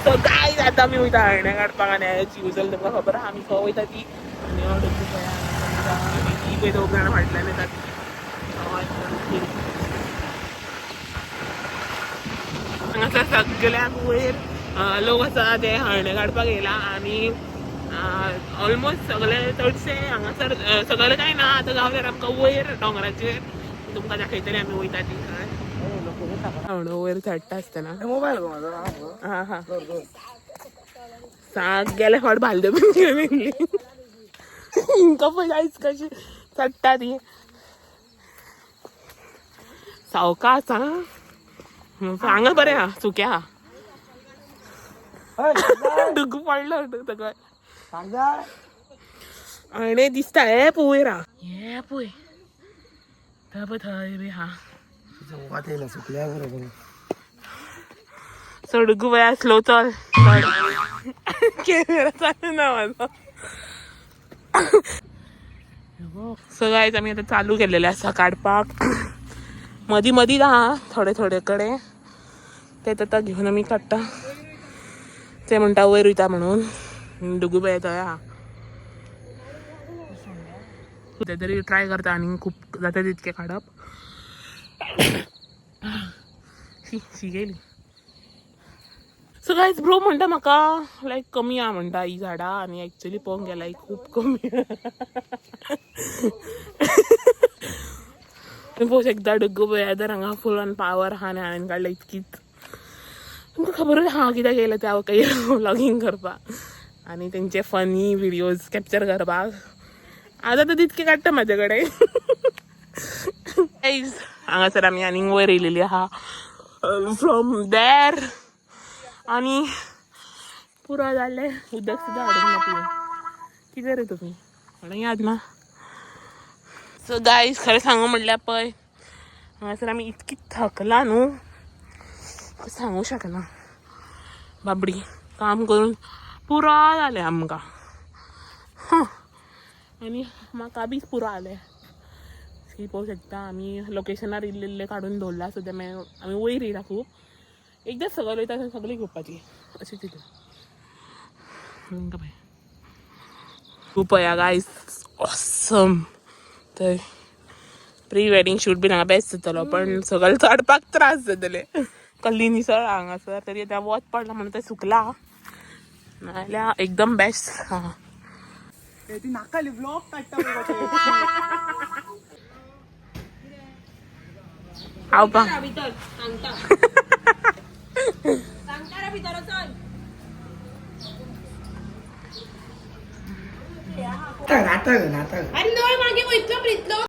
so काय आता मी वयता हरण्या काडपाक आनी याची उजल तुमकां खबर आहा आमी खंय वयता ती ती पळय दोग जाणां फाटल्यान येतात हांगासर सगळ्याक वयर लोक आसा ते हरणे काडपाक येयला आनी ऑलमोस्ट सगळे चडशे हांगासर सगळे काय ना आतां गावल्यार आमकां वयर दोंगराचेर तुमकां दाखयतले आमी वयता ती हरणो वयर चडटा आसतना मोबायल हा हा सगळे फावट भालद्यो बीन घेवन येयल्ली हिंका पळय आयज कशी चडटा ती सावकास हा हांगा बरें आहा सुक्या आहा डुगू पडलो सगळें हरणे दिसता हे पळय रा हे पळय थंय बी हा सुकल्या बरोबर डुगू बया स्लो चल कॅमेरा चालू ना माझा सो गायज आमी आतां चालू केलेले आसा काडपाक मदीं मदींच आहा थोडे थोडे कडेन तेच आतां घेवन आमी काडटा ते म्हणटा वयर वयता म्हणून डुगू बाय थंय आहा कितें तरी ट्राय करता आनी खूब जाता तितके काडप शी गेली सो गायज ब्रो म्हणटा म्हाका लायक कमी आहा म्हणटा ही झाडां आनी एक्चुली पळोवंक गेल्यार खूब कमी पळोवंक शकता डुगू बेदर हांगा फूल ऑन पावर आहा आनी हांवें काडला इतकीच तुमकां खबरूच हांव कित्याक येयलें त्या व्लॉगिंग करपाक आनी तेंचे फनी विडियोज कॅप्चर करपाक आज आतां तितके काडटा म्हाजे कडेन हांगासर आमी आनीक वयर येयलेली आहा फ्रॉम देर आनी पुरो जालें उदक सुद्दां हाडूंक ना पिवूंक कितें रे तुमी म्हाका याद ना सो गायज खरें सांगू म्हणल्यार पळय हांगासर आमी इतकी थकला न्हू सांगू शकना बाबडी काम करून पुरो जालें आमकां आनी म्हाका बी पुरो जालें सी पळोवंक शकता आमी लोकेशनार इल्ले इल्ले काडून दवरला सो आमी वयर येयला खूब एकदां सकयल वयता सगळीं घेवपाची अशें चिंतून पळय खूब पळया गायज ऑसम थंय प्री वेडींग शूट बीन हांगा बेस्ट जातलो पण सगळें चडपाक त्रास जातले कल्ली निसळ हांगासर तरी आतां वत पडला म्हणून तें सुकला नाजाल्यार एकदम बेस्ट हां ती नाकाली ब्लॉग काडटा हांव पा नाटक